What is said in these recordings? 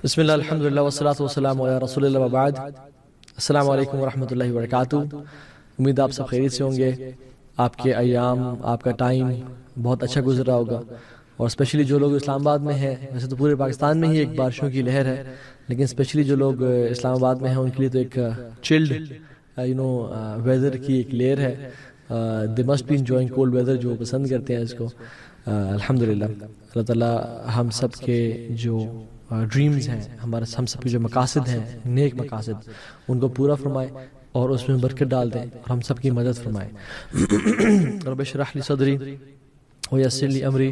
بسم اللہ الحمدللہ والصلاة والسلام علی رسول اللہ وبعد. السلام علیکم ورحمۃ اللہ وبرکاتہ. امید آپ سب خیریت سے ہوں گے. آپ کے ایام، آپ کا ٹائم بہت اچھا گزر رہا ہوگا. اور اسپیشلی جو لوگ اسلام آباد میں ہیں، ویسے تو پورے پاکستان میں ہی ایک بارشوں کی لہر ہے، لیکن اسپیشلی جو لوگ اسلام آباد میں ہیں ان کے لیے تو ایک چلڈ ویدر کی ایک لیئر ہے. They must be enjoying cold weather, جو پسند کرتے ہیں اس کو. الحمدللہ اللہ تعالیٰ ہم سب کے جو ڈریمز ہیں، ہم سب کے جو مقاصد ہیں، نیک مقاصد، ان کو پورا فرمائے اور اس میں برکت ڈال دیں اور ہم سب کی مدد فرمائے. رب اشرح لی صدری ویسر لی امری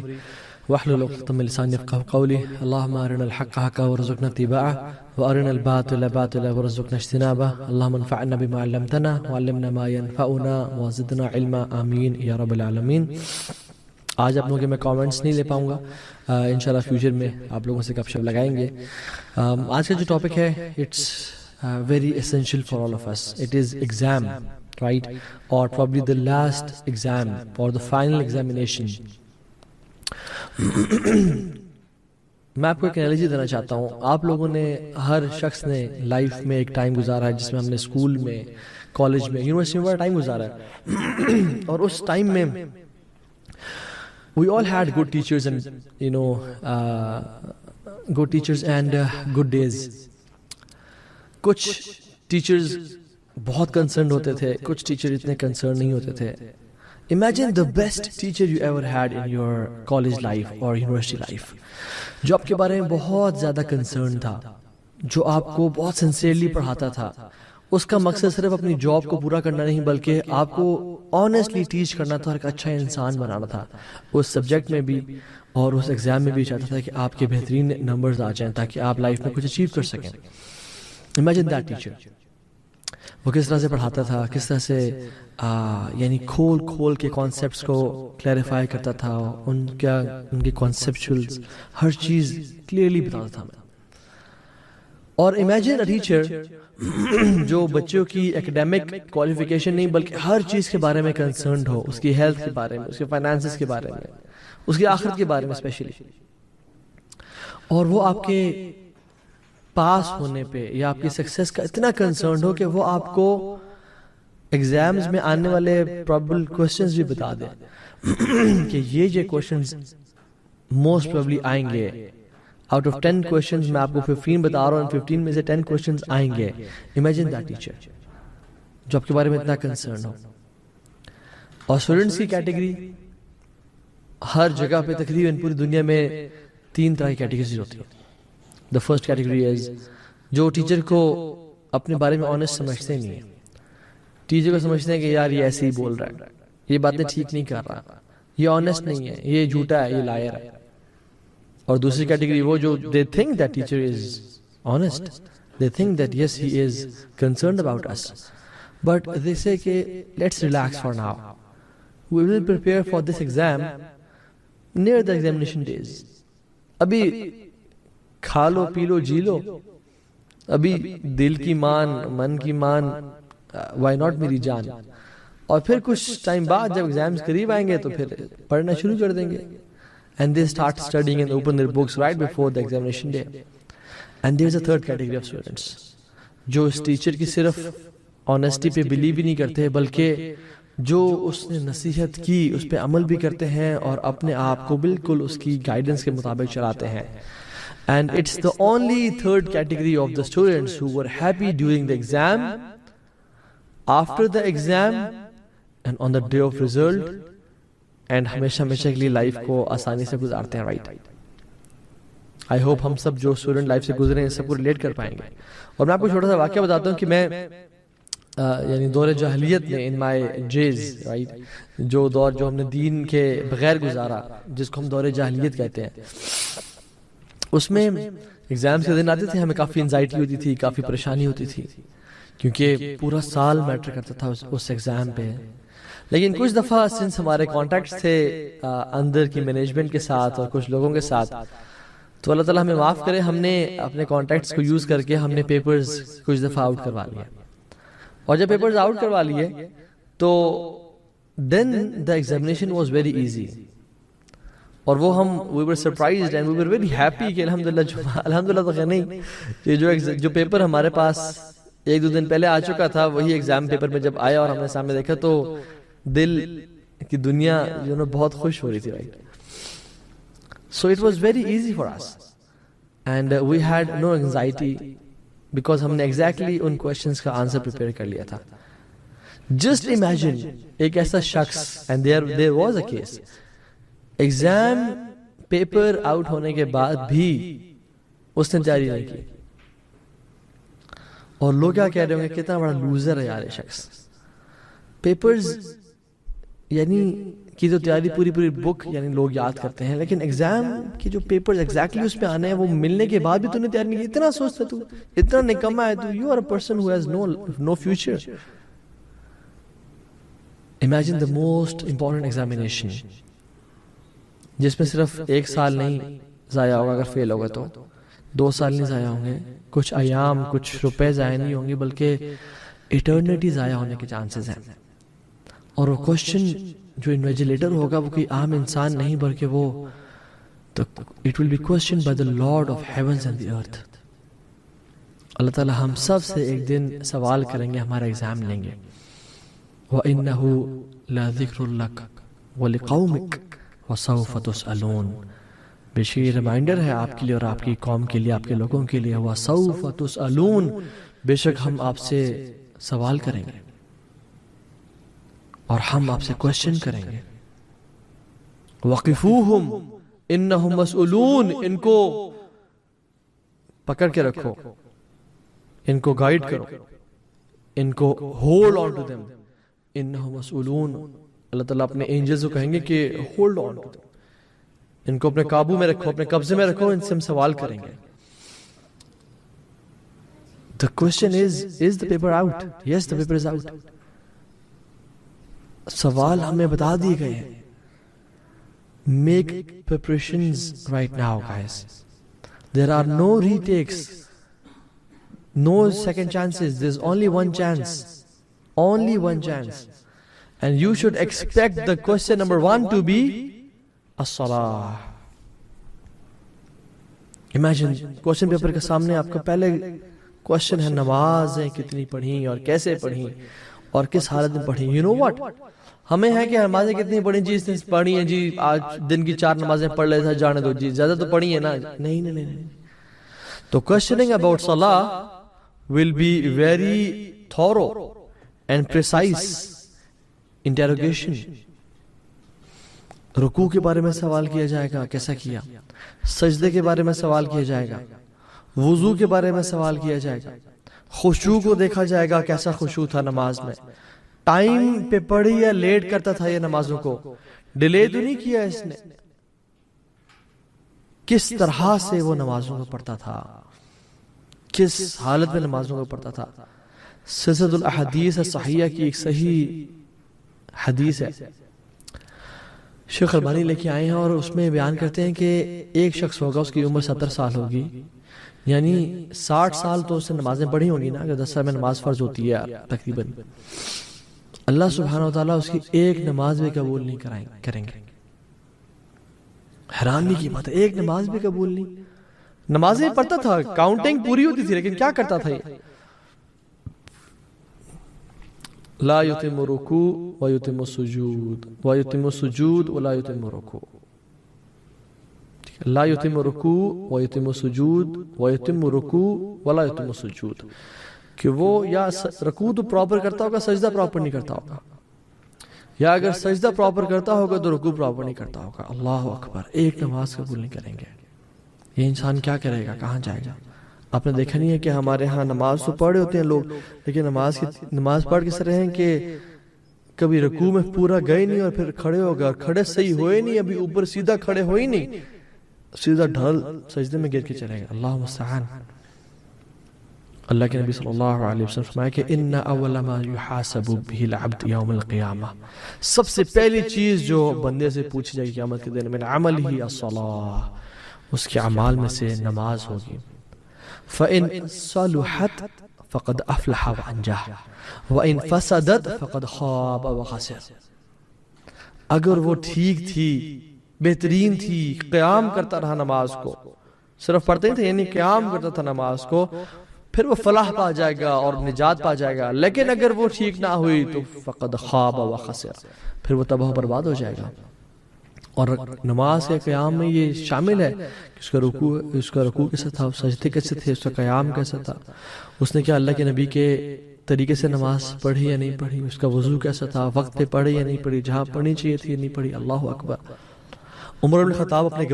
واحلل عقدۃ من لسانی یفقهوا قولی. اللهم ارنا الحق حقا وارزقنا اتباعه وارنا الباطل باطلا وارزقنا اجتنابه. اللهم انفعنا بما علمتنا وعلمنا ما ينفعنا وزدنا علما. آمین یا رب العالمین. آج آپ لوگوں کے میں کامنٹس نہیں لے پاؤں گا، انشاءاللہ فیوچر میں آپ لوگوں سے گپ شپ لگائیں گے. آج کا جو ٹاپک ہے it's very essential for all of us. It is exam, right? اور پرابلی دا لاسٹ ایگزام اور دا فائنل ایگزامینیشن. میں آپ کو ایک انالوجی دینا چاہتا ہوں. آپ لوگوں نے، ہر شخص نے لائف میں ایک ٹائم گزارا ہے جس میں ہم نے اسکول میں، کالج میں، یونیورسٹی میں بڑا ٹائم گزارا ہے. اور اس ٹائم میں we all had good teachers and good teachers and good days. کچھ ٹیچرز بہت کنسرنڈ ہوتے تھے، کچھ ٹیچر اتنے کنسرن نہیں ہوتے تھے. Imagine the best teacher you ever had in your college life or university life, جو آپ کے بارے میں بہت زیادہ کنسرن تھا، جو آپ کو بہت سنسیئرلی پڑھاتا تھا. اس کا مقصد صرف اپنی جاب کو پورا کرنا نہیں، بلکہ آپ کو آنیسٹلی ٹیچ کرنا تھا اور ایک اچھا انسان بنانا تھا اس سبجیکٹ میں بھی اور اس ایگزام میں بھی. چاہتا تھا کہ آپ کے بہترین نمبرز آ جائیں تاکہ آپ لائف میں کچھ اچیو کر سکیں. Imagine that teacher. وہ کس طرح سے پڑھاتا تھا، کس طرح سے یعنی کھول کے کانسیپٹس کو کلیریفائی کرتا تھا، ان کے کانسیپچولز ہر چیز کلیئرلی بتاتا تھا. اور امیجن اے ٹیچر جو بچوں کی ایکڈیمک کوالیفیکیشن نہیں بلکہ ہر چیز کے بارے میں کنسرنڈ ہو، اس کی ہیلتھ کے بارے میں، اس کے فائنانسز کے بارے میں، اس کی آخرت کے بارے میں اسپیشلی. اور وہ آپ کے پاس ہونے پہ یا آپ کی سکسیس کا اتنا کنسرنڈ ہو کہ وہ آپ کو ایگزامز میں آنے والے پرابل کوسچنز بھی بتا دیں کہ یہ کوسچنز موسٹ پرابلی آئیں گے. آؤٹ آف 10 کوسچنز میں آپ کو 15 بتا رہا ہوں، 15 میں سے 10 کوسچنز آئیں گے. امیجن دیٹ ٹیچر جو آپ کے بارے میں اتنا کنسرن ہو. اور اسٹوڈنٹس کی کیٹیگری ہر جگہ پہ تقریباً پوری دنیا میں 3 طرح کی کیٹیگریز ہوتی ہیں. دا فرسٹ کیٹیگری از جو ٹیچر کو اپنے بارے میں آنیسٹ سمجھتے نہیں ہیں. ٹیچر کو سمجھتے ہیں کہ یار یہ ایسے ہی بول رہا ہے، یہ باتیں ٹھیک نہیں کر رہا، یہ آنیسٹ نہیں ہے، یہ جھوٹا ہے، یہ لائر ہے. اور دوسری کیٹیگری وہ جو they think that teacher is honest, they think that yes he is concerned about us, but they say کہ let's relax for now, we will prepare for this exam near the examination days. ابھی کھا لو پی لو جی لو، ابھی دل کی مان من کی مان، why not میری جان. اور پھر کچھ ٹائم بعد جب ایگزامز قریب آئیں گے تو پھر پڑھنا شروع کر دیں گے. And they start studying and open their books right before the examination day. And there's a third category of students جو اس ٹیچر کی صرف آنیسٹی پہ بلیو بھی نہیں کرتے بلکہ جو اس نے نصیحت کی اس پہ عمل بھی کرتے ہیں اور اپنے آپ کو بالکل اس کی گائیڈنس کے مطابق چلاتے ہیں. And it's the only third category of the students who were happy during the exam, after the exam, and on the day of result, and ہمیشہ کے لیے لائف کو آسانی سے گزارتے ہیں. رائٹ؟ آئی ہوپ ہم سب جو اسٹوڈنٹ لائف سے گزرے ہیں سب کو ریلیٹ کر پائیں گے. اور میں آپ کو چھوٹا سا واقعہ بتاتا ہوں کہ میں یعنی دور جاہلیت میں ان مائی جیز، رائٹ، جو دور جو ہم نے دین کے بغیر گزارا جس کو ہم دور جاہلیت کہتے ہیں، اس میں ایگزامس کے دن آتے تھے، ہمیں کافی انزائٹی ہوتی تھی، کافی پریشانی ہوتی تھی کیونکہ پورا سال میٹر کرتا تھا اس ایگزام پہ. لیکن کچھ دفعہ سنس ہمارے کانٹیکٹس تھے اندر کی مینجمنٹ کے ساتھ اور کچھ لوگوں کے ساتھ، تو اللہ تعالیٰ ہمیں معاف کرے، ہم نے اپنے کانٹیکٹس کو یوز کر کے ہم نے پیپرز کچھ دفعہ آؤٹ کروا لیے. اور جب پیپرز آؤٹ کروا لیے تو دین دا ایگزامینیشن واز ویری ایزی. اور وہ ہم we were surprised and we were very happy کہ الحمدللہ تو نہیں، یہ جو پیپر ہمارے پاس ایک دو دن پہلے آ چکا تھا، وہی ایگزام پیپر میں جب آیا اور ہم نے سامنے دیکھا تو دل کی دنیا جو نا بہت خوش ہو رہی تھی. Right, so it was very easy for us and we had no anxiety because ہم نے exactly ان questions کا آنسر prepare کر لیا تھا. Just imagine ایک ایسا شخص and there was a case، exam paper out ہونے کے بعد بھی اس نے تیاری نہیں کی، اور لوگ کیا کہہ رہے ہوں گے کتنا بڑا لوزر ہے یار یہ شخص. پیپرز یعنی کی تو تیاری پوری بک یعنی لوگ یاد کرتے ہیں، لیکن ایگزام کی جو پیپرز ایگزیکٹلی اس میں آنے ہیں وہ ملنے کے بعد بھی تو نے تیاری نہیں کی. اتنا سوچتا تو، اتنا نکما ہے تو. You are a person who has no future. Imagine the most important examination جس میں صرف 1 سال نہیں ضائع ہوگا، اگر فیل ہوگا تو 2 سال نہیں ضائع ہوں گے، کچھ ایام کچھ روپے ضائع نہیں ہوں گے، بلکہ ایٹرنیٹی ضائع ہونے کے چانسز ہیں. اور وہ کوشچن جو انویجیلیٹر ہوگا وہ کوئی عام انسان نہیں بلکہ وہ it will be question by the Lord of heavens and the earth. اللہ تعالی ہم سب سے ایک دن سوال کریں گے، ہمارا ایگزام لیں گے. وَإِنَّهُ لَذِكْرٌ لَكَ وَلِقَوْمِكَ وَسَوْفَ تُسْأَلُونَ. بے شک یہ ریمائنڈر ہے آپ کے لیے اور آپ کی قوم کے لیے، آپ کے لوگوں کے لیے. وَسَوْفَ تُسْأَلُونَ، بے شک ہم آپ سے سوال کریں گے اور ہم آپ سے کوشچن کریں گے. وَقِفُوهُمْ إِنَّهُمْ مَسْئُولُونَ، ان کو پکڑ کے رکھو، ان کو گائیڈ کرو، ان کو ہولڈ آن ٹو دیم. انہم مسئولون، اللہ تعالیٰ اپنے اینجلز کو کہیں گے کہ ہولڈ آن ٹو دیم، ان کو اپنے قابو میں رکھو، اپنے قبضے میں رکھو، ان سے ہم سوال کریں گے. The question is the paper out? Yes, the paper is out. سوال ہمیں بتا دیے گئے ہیں. Make preparations right now, guys. There are no retakes, no second chances. There's only one chance. Only one chance. And you should expect the question number 1 to be as-salah. Imagine question paper کے سامنے آپ کا پہلے question ہے نمازیں کتنی پڑھیں اور کیسے پڑھیں اور کس حالت میں پڑھیں. You know what? ہمیں ہے کہ نمازیں کتنی پڑھیں جی، اس نے پڑھی ہیں جی، آج دن کی 4 نمازیں پڑھ لیتا، جانے دو جی، زیادہ تو پڑھی ہیں نا. نہیں. تو questioning about salah will be very thorough and precise interrogation. رکوع کے بارے میں سوال کیا جائے گا، کیسا کیا. سجدے کے بارے میں سوال کیا جائے گا. وضو کے بارے میں سوال کیا جائے گا. خشوع کو دیکھا جائے گا، کیسا خشوع تھا نماز میں. ٹائم پہ پڑھی یا لیٹ کرتا تھا یہ نمازوں کو، ڈیلے تو نہیں کیا اس نے. کس طرح سے وہ نمازوں کو پڑھتا تھا، کس حالت میں نمازوں کو پڑھتا تھا. سلسلۃ الاحادیث الصحیحہ کی ایک صحیح حدیث ہے، شیخ البانی لے کے آئے ہیں، اور اس میں بیان کرتے ہیں کہ ایک شخص ہوگا، اس کی عمر 70 سال ہوگی، یعنی 60 سال تو اس نے نمازیں پڑھی ہوں گی نا، اگر 10 سال میں نماز فرض ہوتی ہے تقریباً. اللہ سبحانہ وتعالیٰ اس کی ایک نماز بھی قبول نہیں کریں گے. حیرانی کی بات ہے، ایک نماز بھی قبول نہیں. نمازیں پڑھتا تھا، کاؤنٹنگ پوری ہوتی تھی، لیکن کیا کرتا تھا یہ؟ لا یتم رکوع و یتم سجود و یتم سجود ولا یتم رکوع. لا یتم رکوع و یتم سجود و یتم رکوع ولا یتم سجود، کہ وہ یا رکوع تو پراپر کرتا ہوگا، سجدہ پراپر نہیں کرتا ہوگا، یا اگر سجدہ پراپر کرتا ہوگا تو رکوع پراپر نہیں کرتا ہوگا. اللہ اکبر، ایک نماز قبول نہیں کریں گے. یہ انسان کیا کرے گا، کہاں جائے گا؟ آپ نے دیکھا نہیں ہے کہ ہمارے ہاں نماز تو پڑھے ہوتے ہیں لوگ، لیکن نماز پڑھ کے سر ہیں کہ کبھی رکوع میں پورا گئے نہیں اور پھر کھڑے ہو گئے، کھڑے صحیح ہوئے نہیں، ابھی اوپر سیدھا کھڑے ہوئے نہیں، سیدھا ڈھل سجدے میں گر کے چلے گا. اللہ مستعان. اللہ کے نبی صلی اللہ علیہ وسلم فرمایا کہ ان اول ما یحاسب به العبد یوم القیامہ، سب سے پہلی چیز جو بندے سے پوچھی جائے گی قیامت کے دن، من عملہ الصلاۃ، اس کے اعمال میں سے نماز ہوگی. فَإِن صَلُحَتْ فَقَدْ أَفْلَحَ وَأَنْجَحَ وَإِن فَسَدَتْ فَقَدْ خَابَ وَخَسِرَ. اگر وہ ٹھیک تھی بہترین تھی، قیام کرتا رہا نماز کو، صرف پڑھتے ہی تھے یعنی قیام کرتا تھا نماز کو، پھر وہ فلاح پا جائے گا اور نجات پا جائے گا. لیکن اگر وہ ٹھیک نہ ہوئی تو فقد خاب و خسر، پھر وہ تباہ و برباد ہو جائے گا. اور نماز کے قیام میں یہ شامل ہے کہ اس کا رکوع کیسا تھا، سجدے کیسے تھے، اس کا قیام کیسا تھا، اس نے کیا اللہ کے نبی کے طریقے سے نماز پڑھی یا نہیں پڑھی، اس کا وضو کیسا تھا، وقت پہ پڑھی یا نہیں پڑھی، جہاں پڑھنی چاہیے تھی یا نہیں پڑھی. اللہ اکبر. عمر بن خطاب اپنے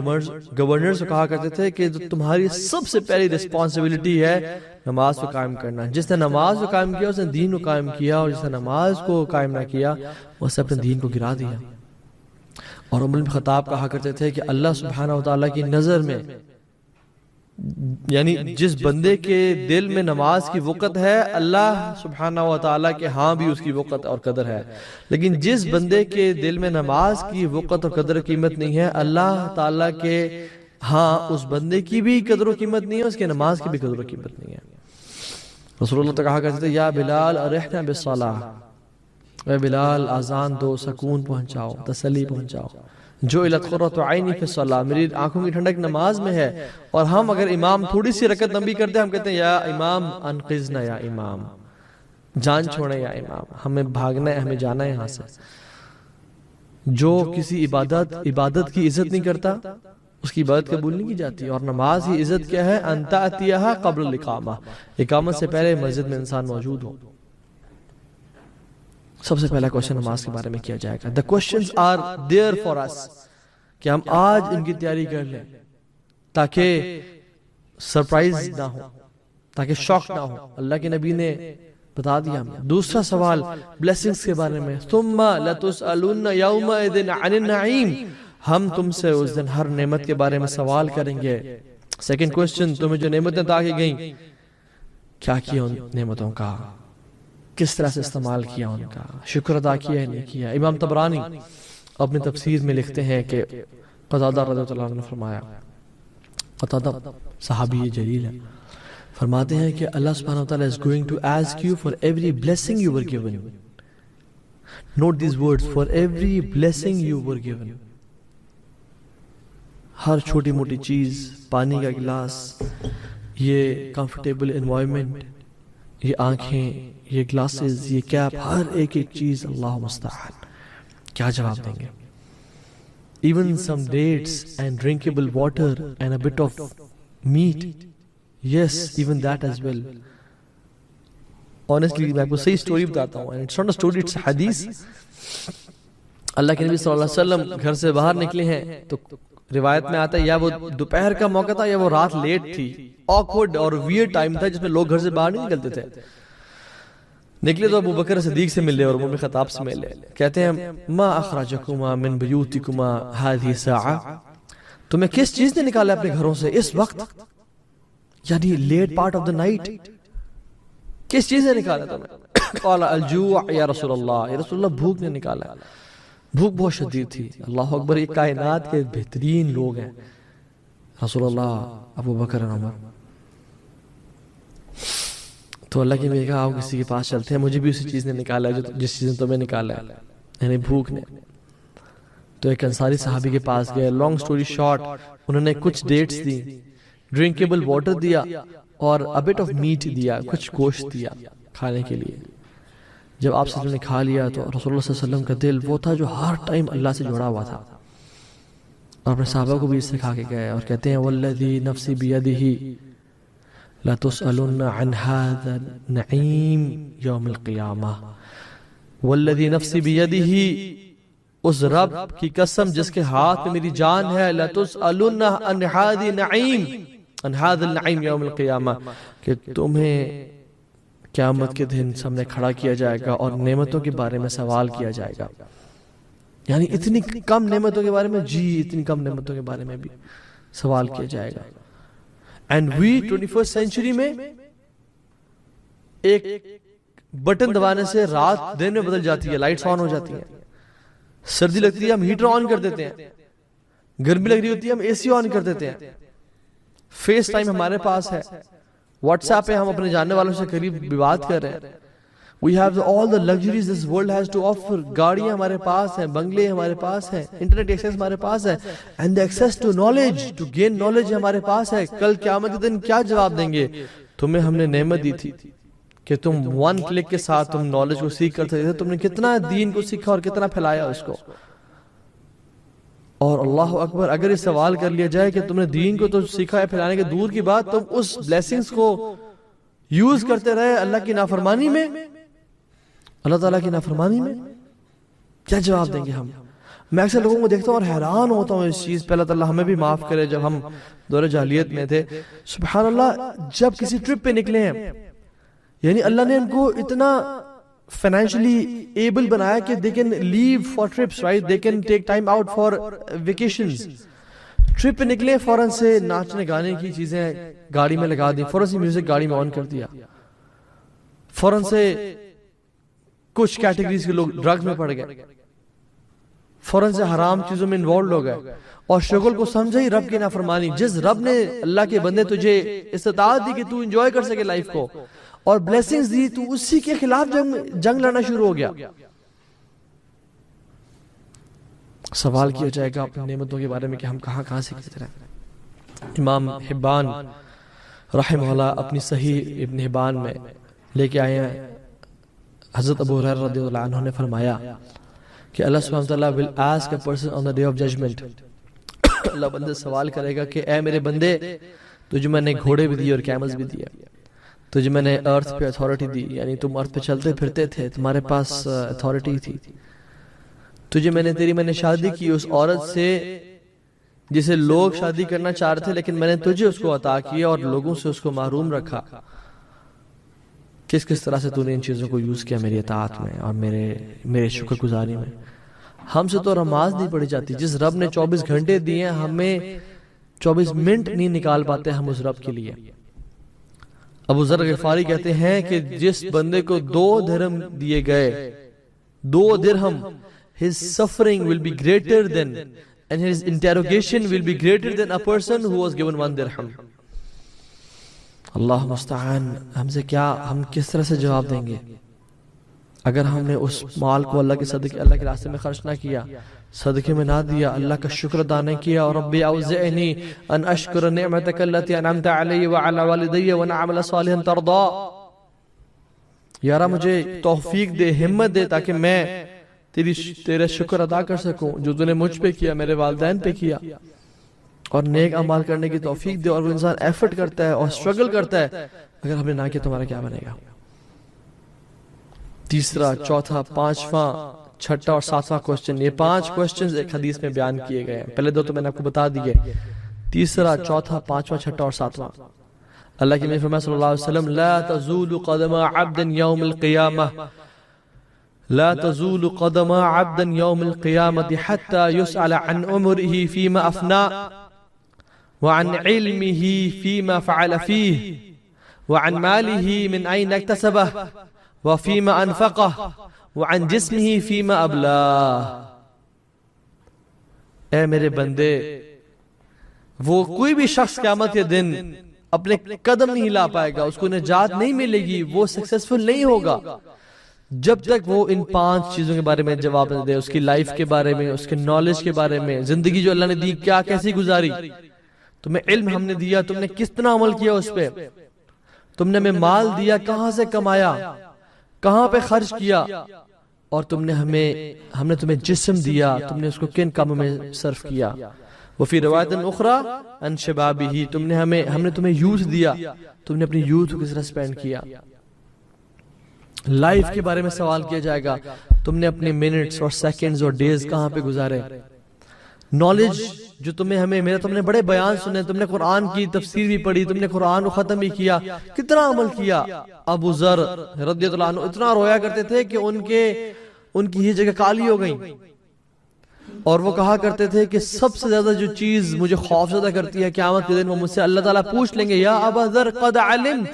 گورنر سے کہا کرتے تھے کہ تمہاری سب سے پہلی رسپانسبلٹی ہے نماز کو قائم کرنا. جس نے نماز کو قائم کیا اس نے دین کو قائم کیا، اور جس نے نماز کو قائم نہ کیا اس نے اپنے دین کو گرا دیا. اور عمر بن خطاب کہا کرتے تھے کہ اللہ سبحانہ وتعالیٰ کی نظر میں، یعنی جس بندے کے دل میں نماز کی وقت ہے اللہ سبحانہ وتعالیٰ کے ہاں بھی اس کی وقت اور قدر ہے، لیکن جس بندے کے دل میں نماز کی وقت اور قدر قیمت نہیں ہے اللہ تعالیٰ کے ہاں اس بندے کی بھی قدر و قیمت نہیں ہے، اس کے نماز کی بھی قدر و قیمت نہیں ہے. رسول اللہ تو کہا کرتے تھے یا بلال ارحنا بالصلاۃ، اے بلال آذان دو، سکون پہنچاؤ، تسلی پہنچاؤ. جو الت قرۃ عینی فی الصلاۃ، میری آنکھوں کی ٹھنڈک نماز میں ہے. اور ہم اگر امام تھوڑی سی رکعت لمبی کرتے ہیں ہم کہتے ہیں یا امام انقذنا، یا امام جان چھوڑیں، یا امام ہمیں بھاگنا ہے، ہمیں جانا ہے یہاں سے. جو کسی عبادت کی عزت نہیں کرتا اس کی عبادت قبول نہیں کی جاتی. اور نماز کی عزت کیا ہے؟ ان تأتیہا قبل الاقامہ، اقامت سے پہلے مسجد میں انسان موجود ہو. سب سے پہلا کوشچن نماز کے بارے میں کیا جائے گا. The questions are there for us، کہ ہم آج ان کی تیاری کر لیں تاکہ سرپرائز نہ ہو، تاکہ شوق نہ ہو. اللہ کے نبی نے بتا دیا ہمیں. دوسرا سوال بلیسنگز کے بارے میں، ثم لتسألن یومئذ عن النعیم، ہم تم سے اس دن ہر نعمت کے بارے میں سوال کریں گے. سیکنڈ کوشچن، تمہیں جو نعمتیں عطا کی گئیں کیا کیا ان نعمتوں کا، کس طرح سے استعمال کیا ان کا، شکر ادا کیا ہے نہیں کیا. امام طبرانی اپنی تفسیر میں لکھتے ہیں کہ قتادہ رضی اللہ عنہ نے فرمایا، قتادہ صحابی جلیل ہے، فرماتے ہیں کہ اللہ سبحانہ وتعالی is going to ask you for every blessing you were given. Note these words, for every blessing you were given. ہر چھوٹی موٹی چیز، پانی کا گلاس، یہ کمفرٹیبل انوائرمنٹ، یہ آنکھیں، یہ گلاسز، یہ کیپ، ہر ایک چیز اللہ مستعان. کیا جواب دیں گے؟ Even some dates and drinkable water and a bit of meat. Yes, even that as well. Honestly, میں آپ کو صحیح سٹوری بتاتا ہوں. And it's not a story, it's a حدیث. اللہ کے نبی صلی اللہ علیہ وسلم گھر سے باہر نکلے ہیں تو روایت میں آتا ہے یا وہ دوپہر کا موقع تھا یا وہ رات لیٹ تھی. awkward اور weird ٹائم تھا جس میں لوگ گھر سے باہر نہیں نکلتے تھے. نکلے تو ابو بکر صدیق سے ملے اور عمر بن خطاب سے ملے. کہتے ہیں ما اخرجکما من بیوتکما هذه الساعه، تمہیں کس چیز نے نکالا اپنے گھروں سے اس وقت، یعنی late part of the night, کس چیز نے نکالا تمہیں؟ قال الجوع یا رسول اللہ، یا رسول اللہ بھوک نے نکالا. بھوک بہت شدید تھی. اللہ اکبر، یہ کائنات کے بہترین لوگ ہیں رسول اللہ، ابو بکر اور عمر. تو اللہ کی نے کہا آؤ کسی کے پاس چلتے ہیں، مجھے بھی اسی چیز نے نکالا ہے جس چیز نے تمہیں نکالا ہے، یعنی بھوک نے. تو ایک انصاری صحابی کے پاس گئے. لانگ سٹوری شارٹ، انہوں نے کچھ ڈیٹس دی، ڈرنکیبل واٹر دیا اور a bit of meat دیا، کچھ گوشت دیا کھانے کے لیے. جب آپ نے کھا لیا تو رسول اللہ صلی اللہ علیہ وسلم کا دل وہ تھا جو ہر ٹائم اللہ سے جڑا ہوا تھا، اور اپنے صحابہ کو بھی اس سے کھا کے گئے اور کہتے ہیں والذی نفسی بیدہ لتسألن عن هذا النعیم یوم القیامہ. والذی نفسی بیدہ، اس رب کی قسم جس کے ہاتھ میں میری جان ہے، لتسألن عن هذا النعیم، عن هذا النعیم یوم القیامہ، کہ تمہیں قیامت کے دن سامنے کھڑا کیا جائے گا اور نعمتوں کے بارے میں سوال کیا جائے گا. یعنی اتنی کم نعمتوں کے بارے میں، اتنی کم نعمتوں کے بارے میں بھی سوال کیا جائے گا. اینڈ وی 21st سینچری میں ایک بٹن دبانے سے رات دن میں بدل جاتی ہے، لائٹس آن ہو جاتی ہیں. سردی لگتی ہے ہم ہیٹر آن کر دیتے ہیں، گرمی لگ رہی ہوتی ہے ہم اے سی آن کر دیتے ہیں. فیس ٹائم ہمارے پاس ہے، واٹس ایپ پہ ہم اپنے جاننے والوں سے قریب بات کر رہے ہیں. We have all the luxuries this world has to offer. گاڑیاں ہمارے پاس ہیں, بنگلے ہمارے پاس ہیں, انٹرنیٹ ایکسیس ہمارے پاس ہے, and the access to knowledge, to gain knowledge ہمارے پاس ہے. کل قیامت کے دن کیا جواب دیں گے؟ تمہیں ہم نے نعمت دی تھی کہ تم 1 کلک کے ساتھ تم نالج کو سیکھ کر سکتے تھے. تم نے کتنا دین کو سیکھا اور کتنا پھیلایا اس کو. اور اللہ اکبر, اگر یہ سوال کر لیا جائے کہ تم نے دین کو تو سیکھا ہے, پھیلانے کے دور کی بات, تم اس بلیسنگز کو یوز کرتے رہے اللہ کی نافرمانی میں, اللہ تعالیٰ کی نافرمانی میں, کیا جواب دیں گے ہم؟ میں اکثر لوگوں کو دیکھتا ہوں اور حیران ہوتا ہوں اس چیز پہ. اللہ تعالیٰ ہمیں بھی معاف کرے. جب ہم دور جاہلیت میں تھے, سبحان اللہ, جب کسی ٹرپ پہ نکلے ہیں, یعنی اللہ نے ان کو اتنا فائنینشلی ایبل بنایا کہ they can leave for trips, right? They can take time out for vacations. Trip پہ نکلے, فوراً سے ناچنے گانے کی چیزیں گاڑی میں لگا دی, فوراً سے میوزک گاڑی میں آن کر دیا, فوراً سے کچھ کیٹیگریز کے لوگ ڈرگز میں پڑ گئے, فوراً سے حرام چیزوں میں انوالوڈ ہو گئے, اور شغل کو سمجھا ہی رب کی نافرمانی. جس رب نے اللہ کے بندے تجھے استطاعت دی کہ تو انجوائے کر سکے لائف کو, اور بلیسنگز دی, تو اسی کے خلاف جنگ لڑنا شروع ہو گیا. سوال کیا جائے گا اپنی نعمتوں کے بارے میں کہ ہم کہاں سے کس طرح. امام حبان رحمہ اللہ اپنی صحیح ابن حبان میں لے کے آئے ہیں, حضرت ابو ہریرہ رضی اللہ عنہ نے فرمایا کہ اللہ سبحانہ وتعالی will ask a person on the day of judgment. اللہ بندے سوال کرے گا کہ اے میرے بندے, تجھے میں نے گھوڑے بھی دیے اور کیملز بھی دیے, تجھے میں نے ارتھ پہ اتھارٹی دی, یعنی تم ارتھ پہ چلتے پھرتے تھے, تمہارے پاس اتھارٹی تھی, تجھے میں نے شادی کی اس عورت سے جسے لوگ شادی کرنا چاہ رہے تھے, لیکن میں نے تجھے اس کو عطا کیا اور لوگوں سے اس کو محروم رکھا. کس طرح سے تو نے ان چیزوں کو یوز کیا میری اطاعت میں اور میرے شکر گزاری میں. ہم سے تو نماز نہیں پڑھی جاتی. جس رب نے 24 گھنٹے دیے, ہمیں 24 منٹ نہیں نکال پاتے ہم اس رب کے لیے. ابو ذر غفاری کہتے ہیں کہ جس بندے کو 2 درہم دیے گئے, 2 درہم, his suffering will be greater than and his interrogation will be greater than a person who was given 1 dirham. اللہ مستعان, ہم سے کیا, ہم کس طرح سے جواب دیں گے اگر ہم نے اس مال کو اللہ کے صدقے, اللہ کے راستے میں خرچ نہ کیا, صدقے میں نہ دیا, اللہ کا شکر ادا نہ کیا. اور رب اوزعنی ان اشکر نعمتک التی انعمت علی وعلی والدی وان اعمل صالحا ترضا. یارا مجھے توفیق دے, ہمت دے, تاکہ میں تیرے شکر ادا کر سکوں جو تو نے مجھ پہ کیا, میرے والدین پہ کیا, اور نیک اعمال کرنے کی توفیق دے. اور وہ انسان ایفرٹ کرتا ہے اور اسٹرگل کرتا ہے, اگر ہم نے نہ کیا تو ہمارا کیا بنے گا؟ تیسرا, چوتھا, پانچواں, چھٹا اور ساتواں کوسچن, یہ 5 کوسچنز ایک حدیث میں بیان کیے گئے ہیں. پہلے 2 تو میں نے آپ کو بتا دیے, تیسرا, چوتھا, پانچواں, چھٹا اور ساتواں. اللہ کے نبی فرمایا صلی اللہ علیہ وسلم, لا تزول قدم عبد یوم القیامہ, لا تزول قدم عبد یوم القیامہ حتی یسأل عن عمره فیما افنا وعن علمه فيما فعل فيه وعن ماله من أين اكتسبه وفيما أنفقه وعن جسمه فيما أبلاه. اے میرے بندے, وہ کوئی بھی شخص قیامت کے دن اپنے قدم نہیں ہلا پائے گا, اس کو نجات نہیں ملے گی, وہ سکسیسفل نہیں ہوگا جب تک وہ ان 5 چیزوں کے بارے میں جواب نہ دے. اس کی لائف کے بارے میں, اس کے نالج کے بارے میں, زندگی جو اللہ نے دی کیا کیسی گزاری, تمہیں علم ہم نے دیا, تم نے کس طرح عمل کیا اس پہ, تم نے ہمیں مال دیا, کہاں سے کمایا, کہاں پہ خرچ کیا, اور ہم نے تمہیں جسم دیا, تم نے اس کو کن کاموں میں صرف کیا. وفی روایت اخری ان شبابہ, ہم نے تمہیں یوتھ دیا, تم نے اپنی یوتھ کو کس طرح سپینڈ کیا. لائف کے بارے میں سوال کیا جائے گا, تم نے اپنے منٹس اور سیکنڈز اور ڈیز کہاں پہ گزارے. نالج جو تم نے بڑے بیان سنے, تم نے قرآن کی تفسیر بھی پڑھی, تم نے قرآن کو ختم بھی کیا, کتنا عمل کیا. ابو ذر رضی اللہ عنہ اتنا رویا کرتے تھے کہ ان کی یہ جگہ کالی ہو گئی, اور وہ کہا کرتے تھے کہ سب سے زیادہ جو چیز مجھے خوف زدہ کرتی ہے قیامت کے دن, وہ مجھ سے اللہ تعالیٰ پوچھ لیں گے, یا ابا ذر قد علمت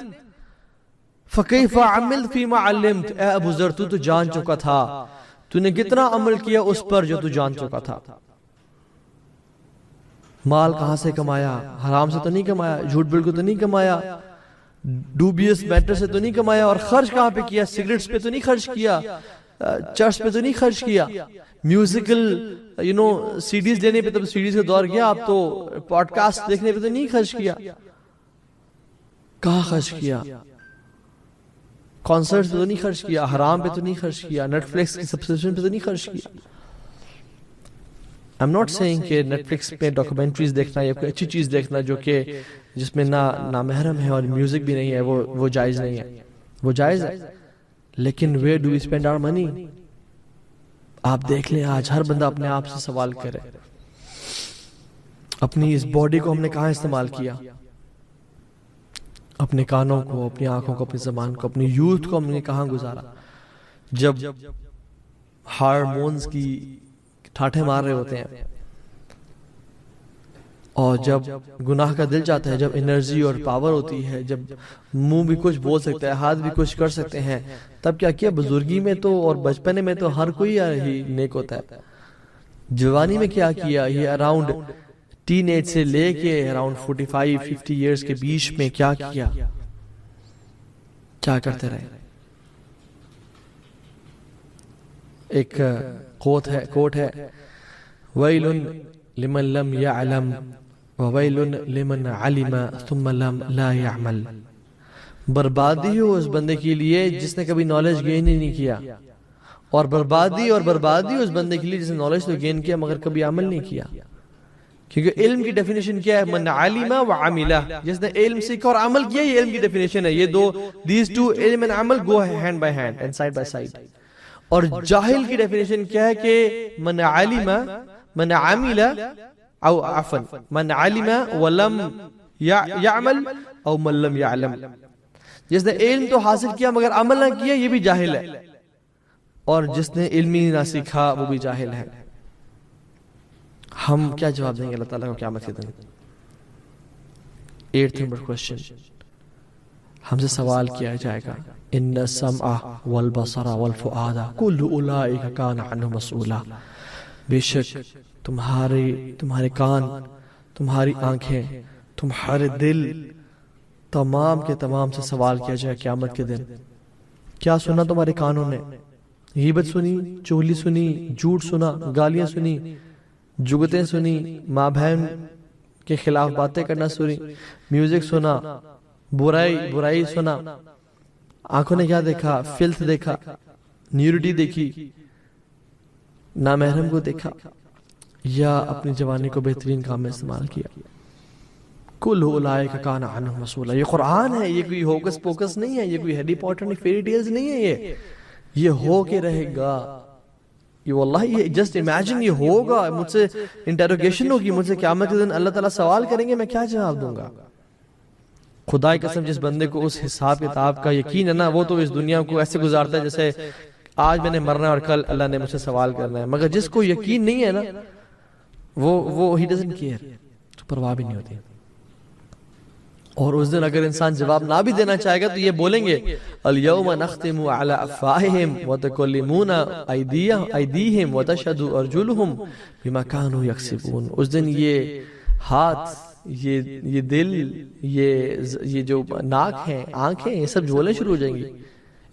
فکیف عملت فیما علمت. اے ابو ذر, تو جان چکا تھا, تو نے کتنا عمل کیا اس پر جو تو جان چکا تھا. مال کہاں سے کمایا, حرام سے تو نہیں کمایا, جھوٹ بول کے تو نہیں کمایا, ڈوبیس میٹر سے تو نہیں کمایا، اور خرچ کہاں پہ کیا؟ سگریٹس پہ تو نہیں خرچ کیا، چرچ پہ تو نہیں خرچ کیا، میوزیکل سیڈیز لینے پہ، تب سیڈیز کا دور گیا، آپ تو پوڈ کاسٹ دیکھنے پہ تو نہیں خرچ کیا. کہاں خرچ کیا؟ کانسرٹ پہ تو نہیں خرچ کیا، حرام پہ تو نہیں خرچ کیا، نیٹ فلکس کی سبسکرپشن پہ تو نہیں خرچ کیا. I'm not saying کہ نیٹ فلکس پہ ڈاکومنٹریز دیکھنا یا کوئی اچھی چیز دیکھنا جو کہ جس میں نہ نامحرم ہے اور میوزک بھی نہیں ہے، وہ جائز نہیں ہے، وہ جائز ہے. لیکن where do we spend our money؟ آپ دیکھ لیں آج ہر بندہ اپنے آپ سے سوال کرے، اپنی اس باڈی کو ہم نے کہاں استعمال کیا؟ اپنے کانوں کو، اپنی آنکھوں کو، اپنی زبان کو، اپنی یوتھ کو ہم نے کہاں گزارا؟ جب ہارمونز کی ٹھاٹھے مار رہے ہوتے ہیں، اور جب گناہ کا دل چاہتا ہے، جب انرجی اور پاور ہوتی ہے، جب منہ بھی کچھ بول سکتا ہے، ہاتھ بھی کچھ کر سکتے ہیں، تب کیا کیا؟ بزرگی میں تو اور بچپنے میں تو ہر کوئی ہی نیک ہوتا ہے. جوانی میں کیا کیا؟ یہ اراؤنڈ ٹین ایج سے لے کے اراؤنڈ 45-50 ایئرز کے بیچ میں کیا کیا؟ کیا کرتے رہے؟ ایک کوٹ ہے ویل لمن لم يعلم وویل لمن علم ثم لم لا يعمل. بربادی ہو اس بندے کے لیے جس نے کبھی نالج گین ہی نہیں کیا، اور بربادی اس بندے کے لیے جس نے نالج تو گین کیا مگر کبھی عمل نہیں کیا. کیونکہ علم کی ڈیفینیشن کیا ہے؟ من علم وعمل، جس نے علم سیکھا اور عمل کیا، یہ علم کی ڈیفینیشن ہے. یہ دو these two علم and عمل go hand by hand and side by side. اور جاہل کی ڈیفینیشن کیا ہے کہ من علم من عمل او عفوا من علم ولم يعمل او من لم يعلم. جس نے علم تو حاصل کیا مگر عمل نہ کیا، یہ بھی جاہل ہے، اور جس نے علم ہی نہ سیکھا وہ بھی جاہل ہے. ہم کیا جواب دیں گے اللہ تعالیٰ کو قیامت کے دن؟ 8th نمبر کوشچن، ہم سے سوال کیا جائے گا ان السمع والبصر والفؤاد کل اولئک کان عنہ مسئولا. بے شک تمہارے کان، تمہاری آنکھیں، تمہارے دل، تمام کے تمام سے سوال کیا جائے قیامت کے دن. کیا سنا تمہارے کانوں نے؟ غیبت سنی، چغلی سنی، جھوٹ سنا، گالیاں سنی، جگتیں سنی، ماں بہن کے خلاف باتیں کرنا سنی، میوزک سنا، برائی سنا. آنکھوں نے کیا دیکھا؟ فلتھ دیکھا، نیوڈیٹی دیکھی، نامحرم کو دیکھا، یا اپنی جوانی کو بہترین کام میں استعمال کیا. کل اولئک کان عنہ مسئولا. یہ قرآن ہے، یہ کوئی ہوکس پوکس نہیں ہے، یہ کوئی ہیری پوٹر نہیں، فیری ٹیلز نہیں ہے. یہ ہو کے رہے گا. یہ واللہ یہ جسٹ امیجن، یہ ہوگا. مجھ سے انٹروگیشن ہوگی، مجھ سے قیامت کے دن اللہ تعالیٰ سوال کریں گے، میں کیا جواب دوں گا؟ خدا کی قسم، جس بندے کو اس حساب کتاب کا یقین ہے نا، وہ تو اس دنیا کو ایسے گزارتا ہے جیسے آج میں نے مرنا ہے اور کل اللہ نے مجھ سے سوال کرنا ہے. مگر جس کو یقین نہیں ہے نا، وہ he doesn't care، تو پرواہ بھی نہیں ہوتی. اور اس دن اگر انسان جواب نہ بھی دینا چاہے گا تو یہ بولیں گے اليوم نختم على افواہہم وتکلمونا ایدیہم وتشہد ارجلہم بما كانوا یکسبون. اس دن یہ ہاتھ، یہ دل، یہ جو ناک ہیں، آنکھیں، یہ سب بولنے شروع ہو جائیں گی.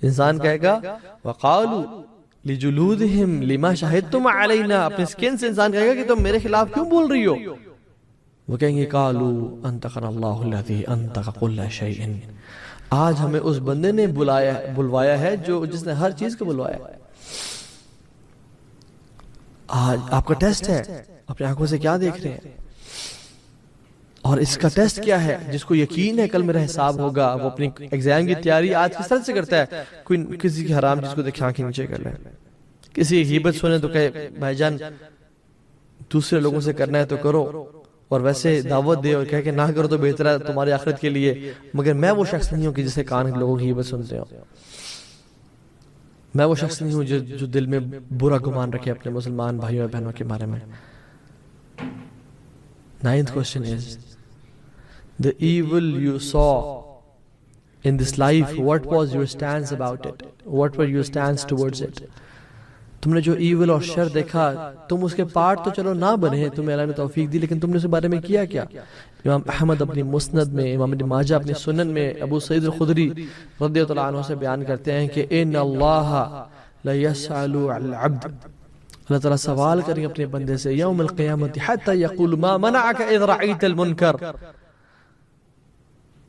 انسان کہے گا وقالوا لجلودہم لما شہدتم علینا. اپنے سکن سے انسان کہے گا کہ تم میرے خلاف کیوں بول رہی ہو؟ وہ کہیں گے قالوا انطقنا اللہ الذی انطق کل شیء. آج ہمیں اس بندے نے بلوایا ہے جس نے ہر چیز کو بلوایا ہے. آج آپ کا ٹیسٹ ہے، اپنے آنکھوں سے کیا دیکھ رہے ہیں؟ اور اس کا ٹیسٹ کیا ہے؟ جس کو یقین ہے کل میرا حساب ہوگا، وہ اپنی ایگزام کی تیاری آج کس طرح سے کرتا ہے؟ کوئی کسی کی حرام چیز کو دیکھ آنکھیں نیچے کر لے، کسی کی غیبت سنے تو کہے بھائی جان دوسرے لوگوں سے کرنا ہے تو کرو، اور ویسے دعوت دے اور کہے کہ نہ کرو تو بہتر ہے تمہاری آخرت کے لیے. مگر میں وہ شخص نہیں ہوں کہ جسے کان لوگوں کی غیبت سنتے ہوں. میں وہ شخص نہیں ہوں جو دل میں برا گمان رکھے اپنے مسلمان بھائیوں اور بہنوں کے بارے میں. 9th question is the evil you saw in this life, what was your stance about it? What were your stance towards it? تم نے جو ایول اور شر دیکھا تم اس کے پارٹ تو چلو نہ بنے، تمہیں اللہ نے توفیق دی، لیکن تم نے اس بارے میں کیا کیا؟ امام احمد اپنی مسند میں، امام ابن ماجہ اپنی سنن میں، ابو سعید الخدری رضی اللہ عنہ سے بیان کرتے ہیں کہ ان اللہ لا يسأل العبد، اللہ تعالیٰ سوال کریں اپنے بندے سے یوم القیامت حتی یقول ما منعک اذ رأیت المنکر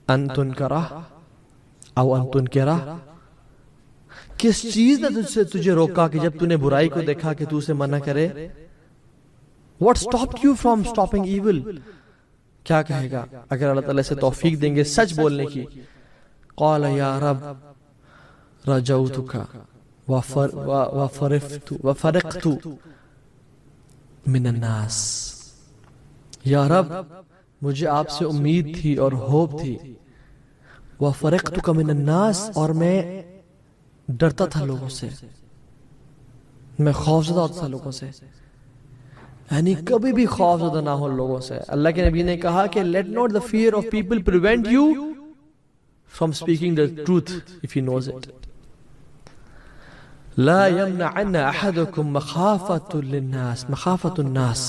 ان تنکرہ او ان تنکرہ، کس چیز نے تجھے روکا کہ جب تُونے برائی کو دیکھا کہ تو اسے منع کرے؟ What stopped you from stopping evil؟ کیا کہے گا اگر اللہ تعالیٰ سے توفیق دیں گے سچ بولنے کی؟ قال یا رب رجوتک وفرقت من الناس، یا رب مجھے آپ سے امید تھی اور ہوپ تھی، وفرقتک من الناس، اور میں ڈرتا تھا لوگوں سے، میں خوفزدہ ہوتا تھا لوگوں سے، یعنی کبھی بھی خوفزدہ نہ ہو لوگوں سے۔ اللہ کے نبی نے کہا کہ let not the fear of people prevent you from speaking the truth if he knows it۔ لا يمنعن احدكم مخافة للناس، مخافة الناس،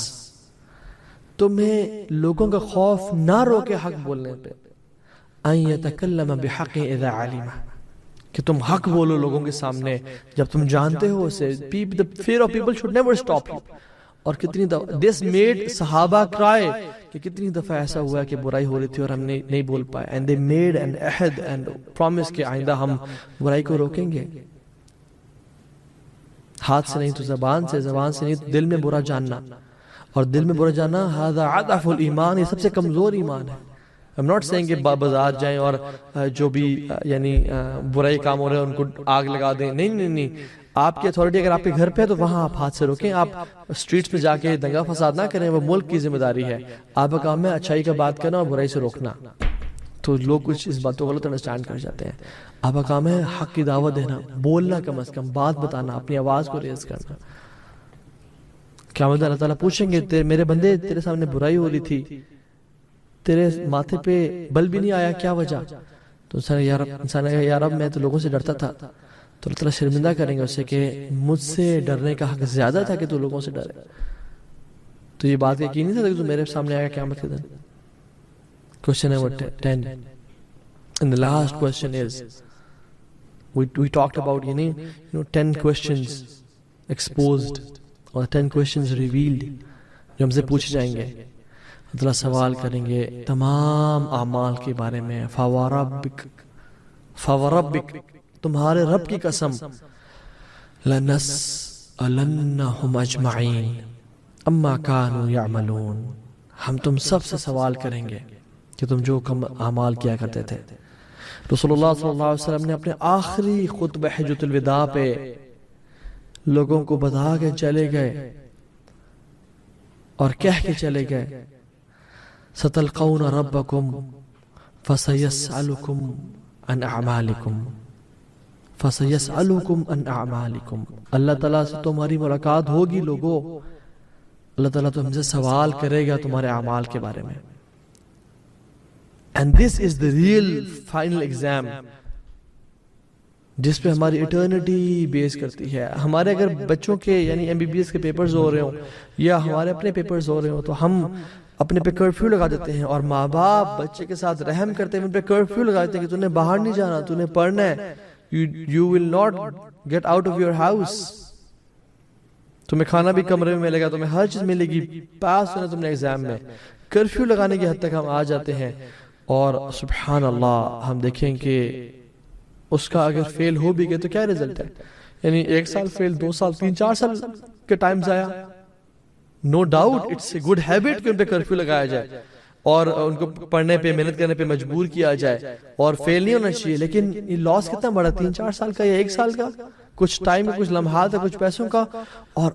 تمہیں لوگوں کا خوف نہ روکے حق بولنے پہ، ان يتكلم بحق اذا علم، کہ تم حق بولو لوگوں کے سامنے جب تم جانتے ہو اسے۔ the fear of people should never stop you۔ اور کتنی دفعہ this made صحابہ cry کہ کتنی دفعہ ایسا ہوا کہ برائی ہو رہی تھی اور ہم نے نہیں بول پائے، and they made an عہد and promise کہ آئندہ ہم برائی کو روکیں گے، ہاتھ سے نہیں تو زبان سے، زبان سے نہیں تو دل میں برا جاننا، اور دل میں برا جاننا هذا عضف الایمان، یہ سب سے کمزور ایمان ہے۔ I'm not saying کہ بازار جائیں اور جو بھی یعنی برائی کام ہو رہے ہیں ان کو آگ لگا دیں، نہیں نہیں نہیں، آپ کی اتھارٹی اگر آپ کے گھر پہ ہے تو وہاں آپ ہاتھ سے روکیں، آپ اسٹریٹس میں جا کے دنگا فساد نہ کریں، وہ ملک کی ذمہ داری ہے۔ آپ کا کام ہے اچھائی کا بات کرنا اور برائی سے روکنا، تو لوگ کچھ اس بات کو غلط انڈرسٹینڈ کر جاتے ہیں۔ آپ کا کام ہے حق کی دعوت دینا، بولنا، کم از کم بات بتانا، اپنی آواز کو ریز کرنا۔ قیامت اللہ تعالیٰ پوچھیں گے میرے بندے تیرے سامنے برائی ہو رہی تھی، تیرے ماتھے پہ بل بھی نہیں آیا، کیا وجہ؟ تو انسان نے یا رب میں تو لوگوں سے ڈرتا تھا، تو اللہ تعالیٰ شرمندہ کریں گے اسے کہ مجھ سے ڈرنے کا حق زیادہ تھا کہ تو لوگوں سے ڈرے، تو یہ بات یقین نہیں تھا کہ تو میرے سامنے آیا قیامت کے دن۔ Question number 10 and the last question is we talked about 10 questions exposed or 10 questions revealed جو ہم سے پوچھے جائیں گے۔ اللہ سوال کریں گے تمام اعمال کے بارے میں، فوربک تمہارے رب کی قسم، لنسألنہم اجمعین اما كانوا يعملون، ہم تم سب سے سوال کریں گے کہ تم جو کم اعمال کیا کرتے تھے۔ رسول اللہ صلی اللہ علیہ وسلم نے اپنے آخری خطبہ حجۃ الوداع پہ لوگوں کو بتا کے چلے گئے اور کہہ کے چلے گئے ستلقون ربکم فسیسألکم عن اعمالکم، فسیسألکم عن اعمالکم، اللہ تعالیٰ سے تمہاری ملاقات ہوگی لوگوں، اللہ تعالیٰ تم سے سوال کرے گا تمہارے اعمال کے بارے میں۔ And this is the real final exam جس پہ ہماری ایٹرنٹی بیس کرتی ہے۔ ہمارے اگر بچوں کے یعنی MBBS کے پیپرز ہو رہے ہوں یا ہمارے اپنے پیپرز ہو رہے ہوں تو ہم اپنے پہ کرفیو لگا دیتے ہیں، اور ماں باپ بچے کے ساتھ رحم کرتے ہیں، ان پہ کرفیو لگا دیتے ہیں کہ تُو نے باہر نہیں جانا، تُو نے پڑھنا ہے، you will not get out of your house، تمہیں کھانا بھی کمرے میں ملے گا، تمہیں ہر چیز ملے گی، پاس ہونا تم نے ایگزام میں۔ کرفیو لگانے کی حد تک ہم آ جاتے ہیں، اور سبحان اللہ ہم دیکھیں کہ اس کا اگر فیل ہو بھی گئے تو کیا رزلٹ ہے، یعنی 1 سال فیل، 2 سال، 3 4 سال کے ٹائم ضائع۔ No doubt it's a good habit کہ ان پہ کرفیو لگایا جائے اور ان کو پڑھنے پہ محنت کرنے پہ مجبور کیا جائے، اور فیل نہیں ہونا چاہیے، لیکن یہ لاس کتنا بڑا، 3 4 سال کا یا 1 سال کا، کچھ ٹائم، کچھ لمحات، کچھ پیسوں کا، اور